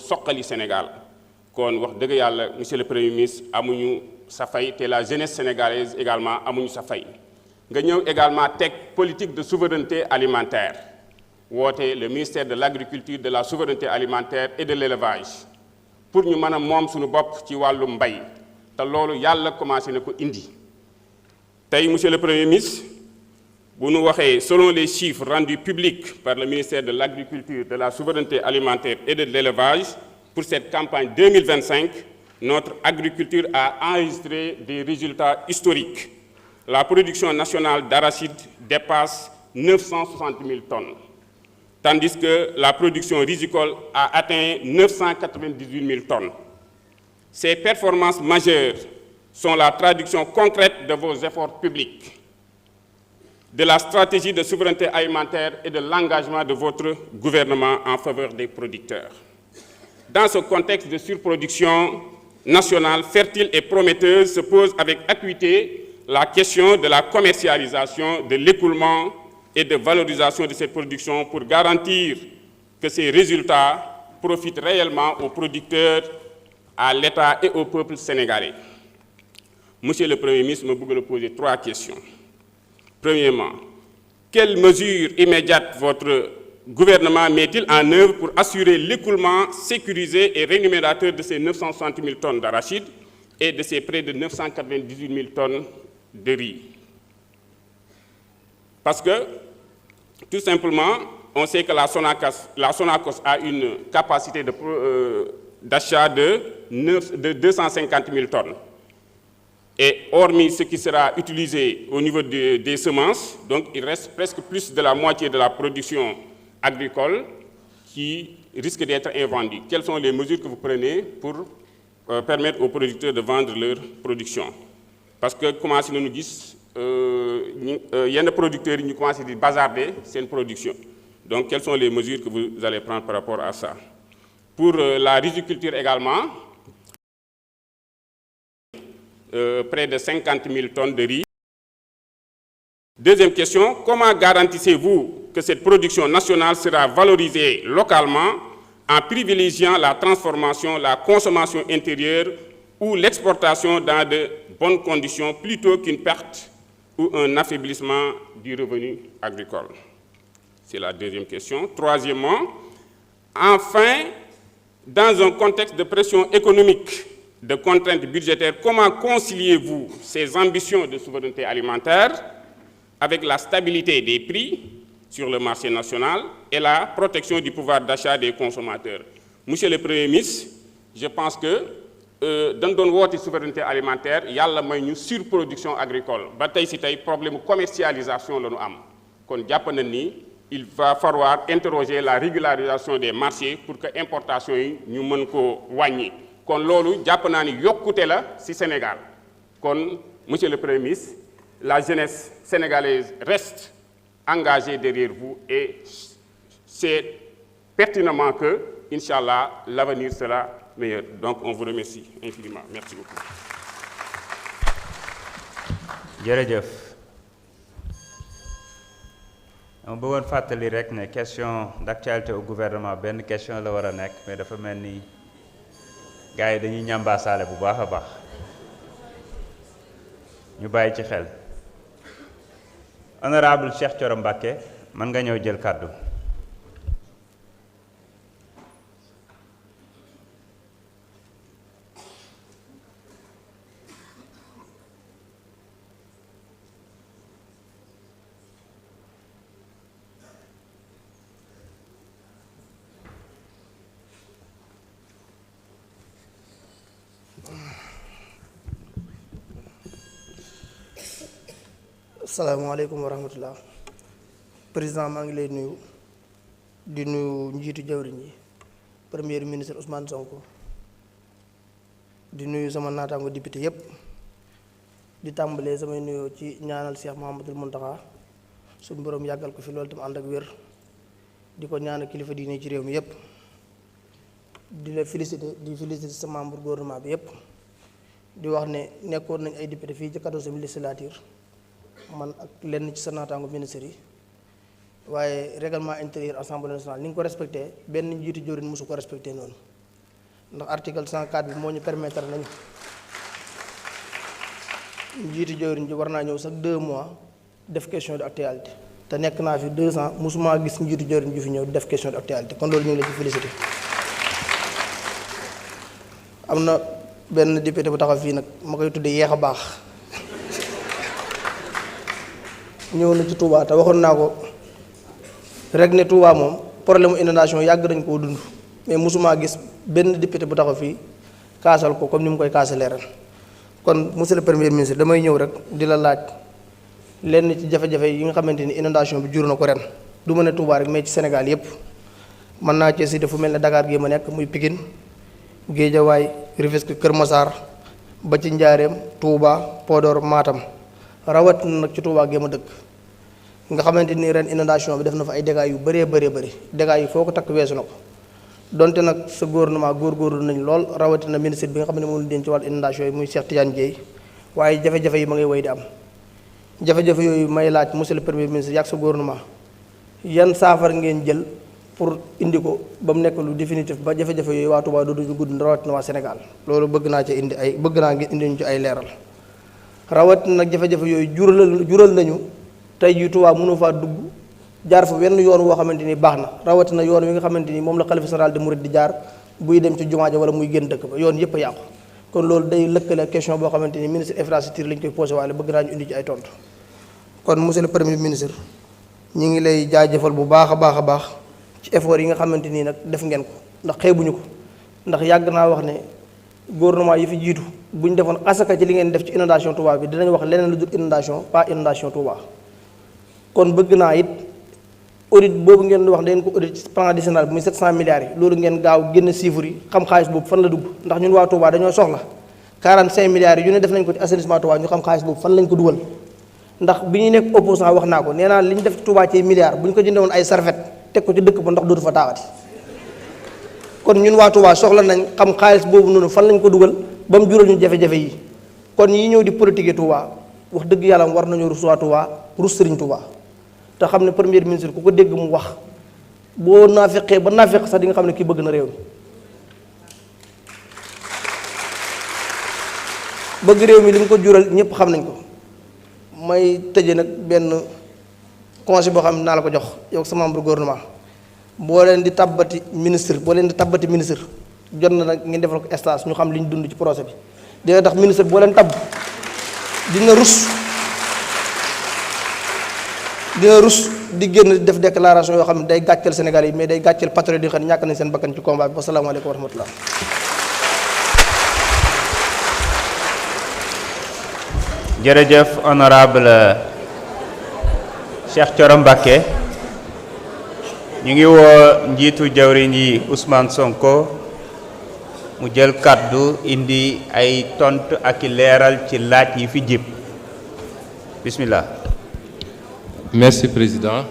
soqali Sénégal kon wax dëgg yàlla monsieur le premier ministre amuñu sa fay te la jeunesse sénégalaise également amuñu sa fay nga ñëw également teg politique de souveraineté alimentaire woote le ministère de l'agriculture de la souveraineté alimentaire et de l'élevage pour ñu mën a moom suñu bopp ci wàllu mbay te loolu yàlla commencé na ko indi tey monsieur le premier ministre bu ñu waxee selon les chiffres rendus publics par le ministère de l'agriculture de la souveraineté alimentaire et de l'élevage pour cette campagne 2025 notre agriculture a enregistré des résultats historiques. La production nationale d'arachide dépasse 960 000 tonnes, tandis que la production rizicole a atteint 998 000 tonnes. Ces performances majeures sont la traduction concrète de vos efforts publics, de la stratégie de souveraineté alimentaire et de l'engagement de votre gouvernement en faveur des producteurs. Dans ce contexte de surproduction nationale fertile et prometteuse se pose avec acuité la question de la commercialisation, de l'écoulement et de valorisation de cette production pour garantir que ces résultats profitent réellement aux producteurs, à l'État et au peuple sénégalais. Monsieur le Premier ministre, je voudrais poser 3 questions. Premièrement, quelles mesures immédiates votre gouvernement met-il en œuvre pour assurer l'écoulement sécurisé et rémunérateur de ces 960 000 tonnes d'arachide et de ces près de 998 000 tonnes de riz? Parce que, tout simplement, on sait que la Sonacos a une capacité d'achat de 250 000 tonnes. Et hormis ce qui sera utilisé au niveau des semences, donc il reste presque plus de la moitié de la production agricole qui risque d'être invendue. Quelles sont les mesures que vous prenez pour permettre aux producteurs de vendre leur production? Parce que, comment si nous disons, il y a des producteurs qui commencent à bazarder cette production. Donc, quelles sont les mesures que vous allez prendre par rapport à ça? Pour la riziculture également, près de 50 000 tonnes de riz. Deuxième question, comment garantissez-vous que cette production nationale sera valorisée localement en privilégiant la transformation, la consommation intérieure ou l'exportation dans de bonnes conditions plutôt qu'une perte ou un affaiblissement du revenu agricole? C'est la deuxième question. Troisièmement, enfin, dans un contexte de pression économique, de contraintes budgétaires, comment conciliez-vous ces ambitions de souveraineté alimentaire avec la stabilité des prix sur le marché national et la protection du pouvoir d'achat des consommateurs? Monsieur le Premier ministre, je pense que dans notre souveraineté alimentaire, il y a une surproduction agricole. Il y a un problème de commercialisation. Il va falloir interroger la régularisation des marchés pour que l'importation nous puisse kon loolu jàpp naa ni yokkute la ci Sénégal kon monsieur le Premier ministre la jeunesse sénégalaise reste engagée derrière vous et c'est pertinemment que inchallah l'avenir sera meilleur. Donc on vous remercie infiniment. Merci beaucoup. jërëjëf on bëggoon fàttali rek ne question d'actualité au gouvernement benn question la war a nekk mais dafa mel ni gars yi dañuy ñambaasaale bu baax a baax ñu bàyyi ci xel honorable Cheikh Thioro Mbacké mën nga ñëw jël kàddu. Assalamualaikum warahmatullah. Président maa ngi lay nuyu di nuyu njiitu jawriñ yi premier ministre Ousmane Sonko di nuyu sama naataango député yépp di tàmbalee samay nuyoo ci ñaanal Cheikh Mouhamadoul Mountakha suñu borom yàggal ko fi loolu tam ànd ak wér di ko ñaanal kilifa diine ci réew mi yépp di la féliciter di féliciter sa membre gouvernement bi yépp di wax ne nekkoon nañ ay député fii ci 14e législature man ak lenn ci sa naataango ministère yi waaye règlement intérieur assemblée nationale ni nga ko respecté benn njiitu jëwriñ mosu ko respecté noonu ndax article 104 bi moo ñu permettre nañu njiitu jëwriñ ji war naa ñëw chaque 2 mois def question d'actualité te nekk naa fi 2 ans mosuma gis njiitu jëwriñ ju fi ñëw def question d'actualité kon loolu ñu ngi la ci félicité. am na benn député bu taxaw fii nag ma koy tuddee yeex a baax ñëw na ci Touba te waxoon naa ko rek ne Touba moom problème inondation yàgg nañ koo dund mais mosuma gis benn député bu taxaw fii kaasal ko comme ni mu koy kaasalee ren. kon monsieur le premier ministre damay ñëw rek di la laaj lenn ci jafe-jafe yi nga xamante ni inondation bi jur na ko ren du ma ne Touba rek mais ci Sénégal yépp mën naa cee cité fu mel ne Dakar gi ma nekk muy Pikine Guédiawaye Rufisque Kër Massar ba ci Njaareem Touba Podor Matam rawat na nag ci Touba gi ma dëkk nga xamante ni ren inondation bi def na fa ay dégâts yu bëree bëri dégâts yi foo ko takk weesu na ko donte nag sa gouvernement góorgóorlu nañ lool rawatina ministre bi nga xam ne moom la denc ci wàllu inondation yi muy Cheikh Tidiane Dièye waaye jafe-jafe yi ma ngay woy di am jafe-jafe yooyu may laaj monsieur le premier ministre yàgg sa gouvernement yan saafara ngeen jël pour indi ko ba mu nekk lu définitif ba jafe-jafe yooyu waa Touba dootuñu gudd rawatina waa Sénégal loolu bëgg naa ci indi ngeen indi ñu ci ay leeral rawatina nag jafe-jafe yooyu jural nañu tey jii Touba mënu faa dugg jaar fa wenn yoon woo xamante ni baax na rawatina yoon wi nga xamante ni moom la xalifa général de Mouride di jaar buy dem ci jumaa ja wala muy génn dëkk ba yoon yëpp a yàqu kon loolu day lëkkale question boo xamante ni ministre infrastructure lañ koy posé waale bëgg naa ñu indi ci ay tontu kon monsieur le premier ministre ñi ngi lay jaajëfal bu baax a baax ci effort yi nga xamante nii nag def ngeen ko ndax xeebuñu ko ndax yàgg naa wax ne gouvernement yi fi jiitu bu ñu defoon asaka ci li ngeen def ci inondation Touba bi dinañ wax leneen lu dul inondation pas inondation Touba kon bëgg naa it audit boobu ngeen wax dangeen ko audit ci plan décennal bi muy 700 milliards yi loolu ngeen gaaw génn chiffres yi xam xaalis boobu fan la dugg ndax ñun waa Touba dañoo soxla 45 milliards yi yu ne def nañ ko ci assainissement Touba ñu xam xaalis boobu fan lañ ko dugal ndax bi ñuy nekk opposant wax naa ko nee naa li ñu def ci Touba ci milliards bu ñu ko jëndee woon ay serviette teg ko ci dëkk ba ndox dootu fa taawati kon ñun waa Touba soxla nañ xam xaalis boobu noonu fan lañ ko dugal ba mu jural ñu jafe-jafe yi kon ñi ñëw di politique Touba wax dëgg yàlla war nañoo rus waa Touba rus Sëriñ Touba te xam ne premier ministre ku ko dégg mu wax boo naafeqee ba naafeq sax di nga xam ne kii bëgg na réew mi bëgg réew mi li mu ko jural ñëpp xam nañ ko may tëje nag benn conseil boo xam ne naa la ko jox yow sa membre gouvernement boo leen di tabbati ministre jot na nag ngeen defal ko stage ñu xam li ñu dund ci projet bi dina tax ministre boo leen tabb dina rus di génn def déclaration yoo xam ne day gàcceel Sénégal yi mais day gàcceel patriote yi xam ne ñàkk nañ seen bakkan ci combat bi wasalaamaaleykum wa rahmatullah. jërëjëf honorable Cheikh Thioro Mbacké ñu ngi woo njiitu jawriñ yi Ousmane Sonko mu jël kàddu indi ay tontu ak i leeral ci laaj yi fi jib bismillah. Merci Président.